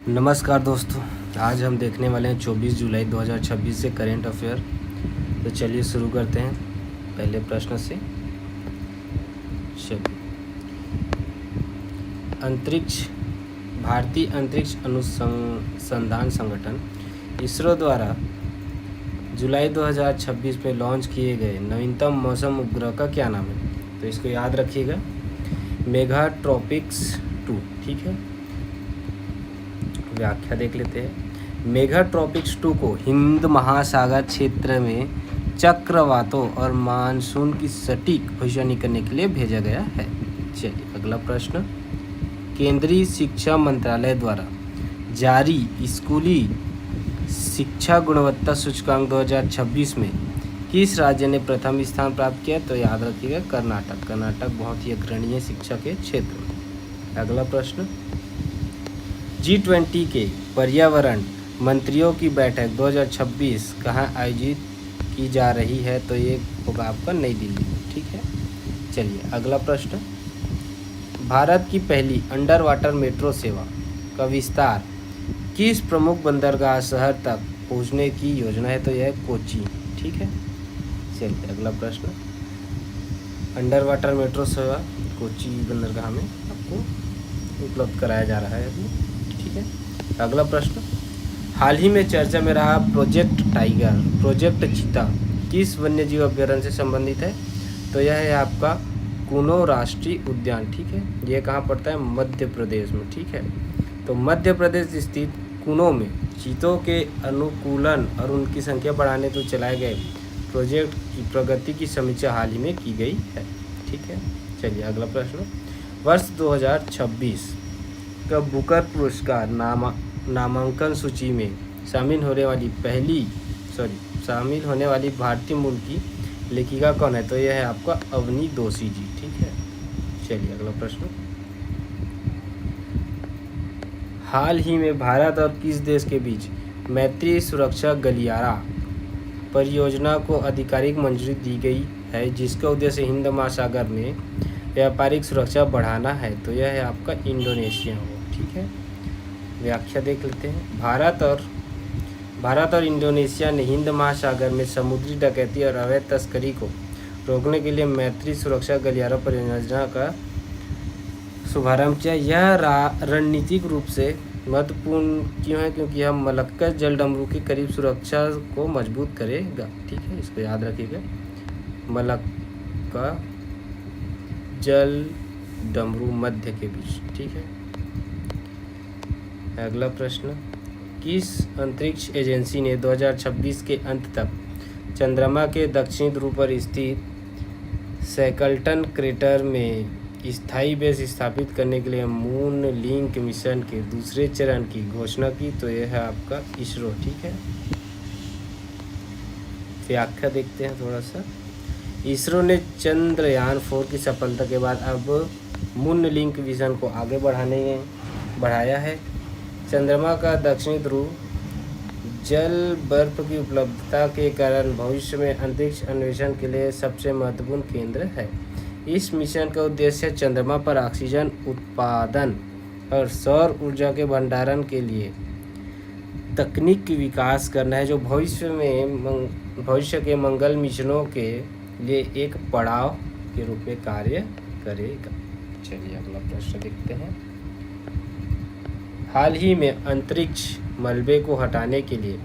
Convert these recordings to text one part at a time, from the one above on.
नमस्कार दोस्तों, आज हम देखने वाले हैं 24 जुलाई 2026 से करेंट अफेयर। तो चलिए शुरू करते हैं पहले प्रश्न से। चलिए, भारतीय अंतरिक्ष अनुसंधान संगठन इसरो द्वारा जुलाई 2026 में लॉन्च किए गए नवीनतम मौसम उपग्रह का क्या नाम है? तो इसको याद रखिएगा, मेगाट्रॉपिक्स 2। ठीक है, व्याख्या देख लेते हैं। मेगाट्रॉपिक्स 2 को हिंद महासागर क्षेत्र में चक्रवातों और मानसून की सटीक भविष्यवाणी करने के लिए भेजा गया है। चलिए अगला प्रश्न। केंद्रीय शिक्षा मंत्रालय द्वारा जारी स्कूली शिक्षा गुणवत्ता सूचकांक 2026 में किस राज्य ने प्रथम स्थान प्राप्त किया? तो याद रखिएगा, कर्नाटक बहुत ही अग्रणीय शिक्षा के क्षेत्र में। अगला प्रश्न। G20 के पर्यावरण मंत्रियों की बैठक 2026 कहाँ आयोजित की जा रही है? तो ये होगा आपका नई दिल्ली में। ठीक है, चलिए अगला प्रश्न। भारत की पहली अंडर वाटर मेट्रो सेवा का विस्तार किस प्रमुख बंदरगाह शहर तक पहुंचने की योजना है? तो यह है कोच्चि। ठीक है, चलिए अगला प्रश्न। अंडर वाटर मेट्रो सेवा कोच्चि बंदरगाह में आपको उपलब्ध कराया जा रहा है अभी। ठीक है, अगला प्रश्न। हाल ही में चर्चा में रहा प्रोजेक्ट टाइगर, प्रोजेक्ट चीता किस वन्यजीव अभ्यारण्य से संबंधित है? तो यह है आपका कुनो राष्ट्रीय उद्यान। ठीक है, ये कहाँ पड़ता है? मध्य प्रदेश में। ठीक है, तो मध्य प्रदेश स्थित कुनो में चीतों के अनुकूलन और उनकी संख्या बढ़ाने तो चलाए गए प्रोजेक्ट की प्रगति की समीक्षा हाल ही में की गई है। ठीक है, चलिए अगला प्रश्न। वर्ष 2026 का बुकर पुरस्कार नामांकन सूची में शामिल होने वाली भारतीय मूल की लेखिका कौन है? तो यह है आपका अवनी दोषी जी। ठीक है, चलिए अगला प्रश्न। हाल ही में भारत और किस देश के बीच मैत्री सुरक्षा गलियारा परियोजना को आधिकारिक मंजूरी दी गई है, जिसका उद्देश्य हिंद महासागर में व्यापारिक सुरक्षा बढ़ाना है? तो यह है आपका इंडोनेशिया हो। ठीक है, व्याख्या देख लेते हैं। भारत और इंडोनेशिया ने हिंद महासागर में समुद्री डकैती और अवैध तस्करी को रोकने के लिए मैत्री सुरक्षा गलियारा परियोजना का शुभारंभ किया। यह रणनीतिक रूप से महत्वपूर्ण क्यों है? क्योंकि यह मलक्का जल डमरू के करीब सुरक्षा को मजबूत करेगा। ठीक है, इसको याद रखिएगा, मलक्का जल डमरू मध्य के बीच। ठीक है, अगला प्रश्न। किस अंतरिक्ष एजेंसी ने 2026 के अंत तक चंद्रमा के दक्षिणी ध्रुव पर स्थित सैकल्टन क्रेटर में स्थायी बेस स्थापित करने के लिए मून लिंक मिशन के दूसरे चरण की घोषणा की? तो यह है आपका इसरो। ठीक है, व्याख्या देखते हैं थोड़ा सा। इसरो ने चंद्रयान 4 की सफलता के बाद अब मून लिंक मिशन को आगे बढ़ाया है। चंद्रमा का दक्षिणी ध्रुव जल बर्फ की उपलब्धता के कारण भविष्य में अंतरिक्ष अन्वेषण के लिए सबसे महत्वपूर्ण केंद्र है। इस मिशन का उद्देश्य चंद्रमा पर ऑक्सीजन उत्पादन और सौर ऊर्जा के भंडारण के लिए तकनीक की विकास करना है, जो भविष्य के मंगल मिशनों के लिए एक पड़ाव के रूप में कार्य करेगा। चलिए अगला प्रश्न देखते हैं। हाल ही में अंतरिक्ष मलबे को हटाने के लिए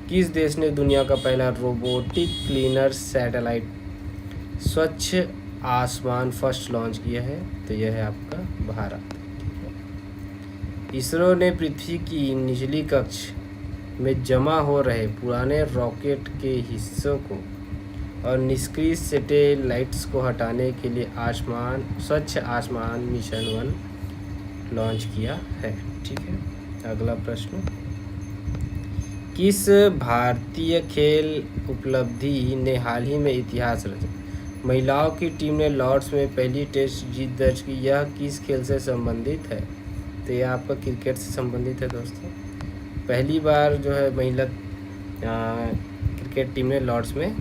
किस देश ने दुनिया का पहला रोबोटिक क्लीनर सैटेलाइट स्वच्छ आसमान फर्स्ट लॉन्च किया है? तो यह है आपका भारत। इसरो ने पृथ्वी की निचली कक्ष में जमा हो रहे पुराने रॉकेट के हिस्सों को और निष्क्रिय सैटेलाइट्स को हटाने के लिए स्वच्छ आसमान मिशन 1 लॉन्च किया है। ठीक है, अगला प्रश्न। किस भारतीय खेल उपलब्धि ने हाल ही में इतिहास रचा? महिलाओं की टीम ने लॉर्ड्स में पहली टेस्ट जीत दर्ज की। यह किस खेल से संबंधित है? तो यह आपका क्रिकेट से संबंधित है दोस्तों। पहली बार जो है महिला क्रिकेट टीम ने लॉर्ड्स में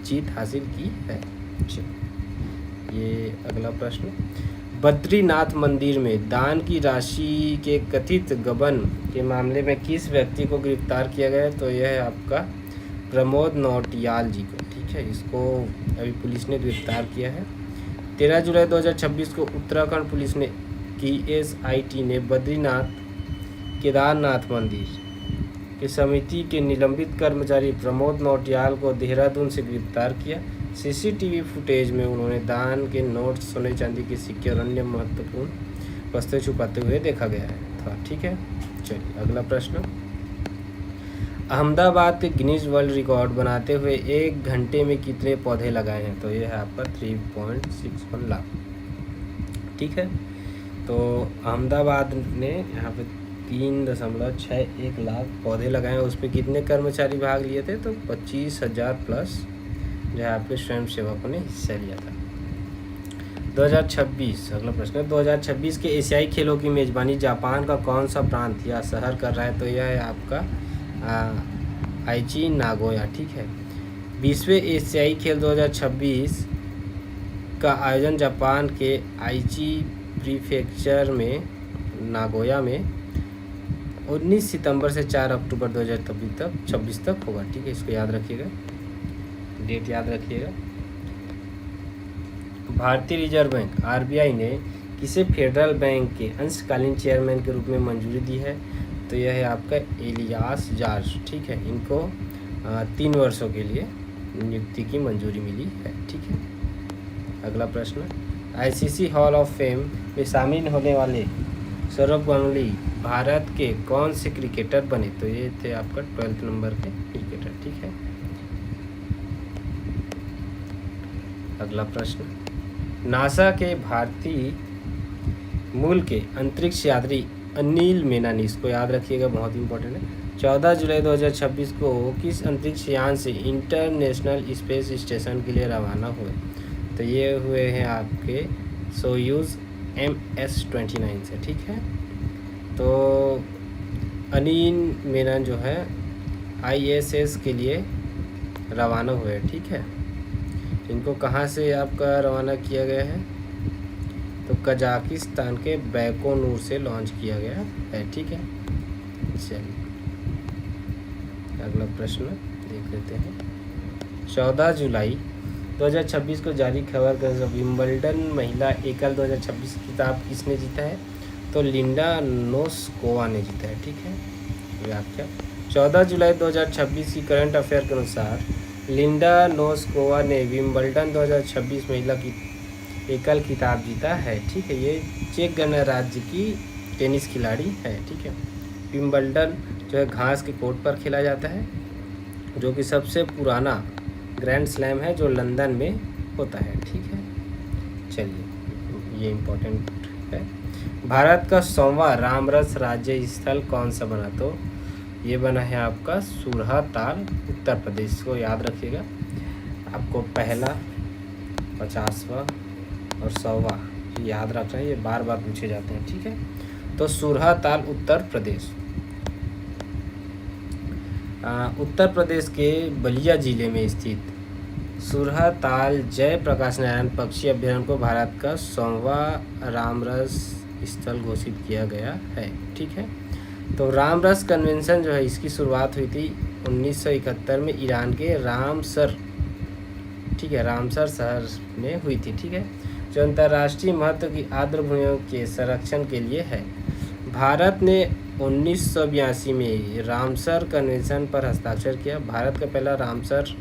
जीत हासिल की है। ये अगला प्रश्न। बद्रीनाथ मंदिर में दान की राशि के कथित गबन के मामले में किस व्यक्ति को गिरफ्तार किया गया है? तो यह है आपका प्रमोद नौटियाल जी को। ठीक है, इसको अभी पुलिस ने गिरफ्तार किया है। 13 जुलाई 2026 को उत्तराखंड पुलिस ने की SIT ने बद्रीनाथ केदारनाथ मंदिर की समिति के निलंबित कर्मचारी प्रमोद नौटियाल को देहरादून से गिरफ्तार किया। CCTV फुटेज में उन्होंने दान के नोट, सोने चांदी के सिक्के और अन्य महत्वपूर्ण वस्तुएं छुपाते हुए देखा गया था। ठीक है, चलिए अगला प्रश्न। अहमदाबाद के गिनीज वर्ल्ड रिकॉर्ड बनाते हुए 1 घंटे में कितने पौधे लगाए हैं? तो यह है आपका 3.61 लाख। ठीक है, तो अहमदाबाद ने यहाँ पे 3.61 लाख पौधे लगाए हैं। उस पर कितने कर्मचारी भाग लिए थे? तो 25,000 प्लस जो है आपके स्वयं सेवकों ने हिस्सा लिया था। 2026 अगला प्रश्न। 2026 के एशियाई खेलों की मेज़बानी जापान का कौन सा प्रांत या शहर कर रहा है? तो यह है आपका आईची नागोया। ठीक है, 20वें एशियाई खेल 2026 का आयोजन जापान के आईची प्रीफेक्चर में नागोया में 19 सितंबर से 4 अक्टूबर 2026 तक होगा। ठीक है, इसको याद रखिएगा, डेट याद रखिएगा। भारतीय रिजर्व बैंक RBI ने किसे फेडरल बैंक के अंशकालीन चेयरमैन के रूप में मंजूरी दी है? तो यह है आपका इलियास जॉर्ज। ठीक है, इनको 3 वर्षों के लिए नियुक्ति की मंजूरी मिली है। ठीक है, अगला प्रश्न। ICC हॉल ऑफ फेम में शामिल होने वाले सौरभ गांगुली भारत के कौन से क्रिकेटर बने? तो ये थे आपका 12th नंबर के क्रिकेटर। ठीक है, अगला प्रश्न। नासा के भारतीय मूल के अंतरिक्ष यात्री अनिल मेनानी, इसको याद रखिएगा, बहुत इंपॉर्टेंट है, 14 जुलाई 2026 को किस अंतरिक्ष यान से इंटरनेशनल स्पेस स्टेशन के लिए रवाना हुए? तो ये हुए हैं आपके सोयूज़ MS-29 से। ठीक है, तो अनिल मेनन जो है ISS के लिए रवाना हुए। ठीक है, इनको कहाँ से आपका रवाना किया गया है? तो कजाकिस्तान के बैकोनूर से लॉन्च किया गया है। ठीक है, चलिए अगला प्रश्न देख लेते हैं। 14 जुलाई 2026 को जारी खबर के अनुसार विंबलडन महिला एकल 2026 खिताब किसने जीता है? तो लिंडा नोस्कोवा ने जीता है। ठीक है, व्याख्या। 14 जुलाई 2026 की करंट अफेयर के अनुसार लिंडा नोस्कोवा ने विंबलडन 2026 महिला की एकल खिताब जीता है। ठीक है, ये चेक गणराज्य की टेनिस खिलाड़ी है। ठीक है, विंबलडन जो है घास के कोर्ट पर खेला जाता है, जो कि सबसे पुराना ग्रैंड स्लैम है जो लंदन में होता है। ठीक है, चलिए ये इम्पोर्टेंट है। भारत का 100वां रामरस राज्य स्थल कौन सा बना? तो ये बना है आपका सूरहताल, उत्तर प्रदेश को याद रखिएगा। आपको पहला, 50वां और 100वां याद रखना है, ये बार बार पूछे जाते हैं। ठीक है, तो सूरहताल उत्तर प्रदेश, उत्तर प्रदेश के बलिया जिले में स्थित सूरहताल जयप्रकाश नारायण पक्षी अभ्यारण्य को भारत का 100वां रामरस स्थल घोषित किया गया है। ठीक है, तो रामरस कन्वेंशन जो है इसकी शुरुआत हुई थी 1971 में ईरान के रामसर, ठीक है, रामसर शहर में हुई थी। ठीक है, जो अंतर्राष्ट्रीय महत्व की आर्द्रभूमियों के संरक्षण के लिए है। भारत ने 1982 में रामसर कन्वेंशन पर हस्ताक्षर किया। भारत का पहला रामसर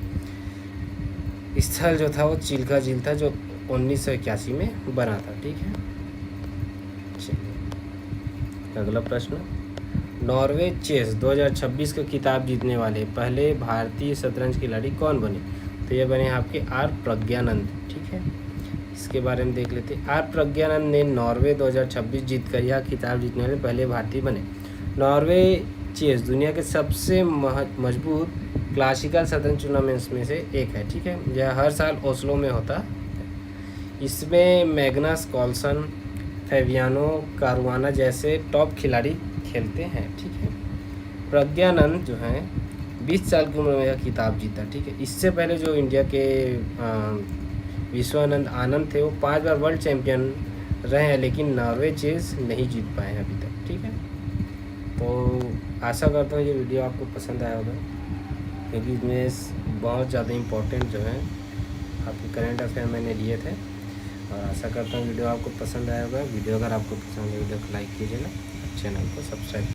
स्थल जो था वो चिल्का झील था, जो 1981 में बना था। ठीक है, चलिए अगला प्रश्न। नॉर्वे चेस 2026 का खिताब जीतने वाले पहले भारतीय शतरंज खिलाड़ी कौन बने? तो ये बने आपके आर प्रज्ञानंद। ठीक है, इसके बारे में देख लेते हैं। आर प्रज्ञानंद ने नॉर्वे 2026 जीतकर यह खिताब जीतने वाले पहले भारतीय बने। नॉर्वे चेस दुनिया के सबसे मजबूत क्लासिकल शतरंज टूर्नामेंट्स में से एक है। ठीक है, यह हर साल ओस्लो में होता है। इसमें मैग्नस कार्लसन, फैबियानो कारुआना जैसे टॉप खिलाड़ी खेलते हैं। ठीक है, प्रज्ञानंद जो हैं 20 साल की उम्र में यह खिताब जीता। ठीक है, इससे पहले जो इंडिया के विश्वानंद आनंद थे वो 5 बार वर्ल्ड चैंपियन रहे हैं, लेकिन नॉर्वे चेस नहीं जीत पाए हैं अभी तक। ठीक है, तो आशा करता हूँ ये वीडियो आपको पसंद आया होगा, क्योंकि इसमें बहुत ज़्यादा इम्पोर्टेंट जो है आपके करंट अफेयर मैंने लिए थे। और आशा करता हूँ वीडियो आपको पसंद आया होगा। वीडियो अगर आपको पसंद है, वीडियो को लाइक कीजिएगा, चैनल को सब्सक्राइब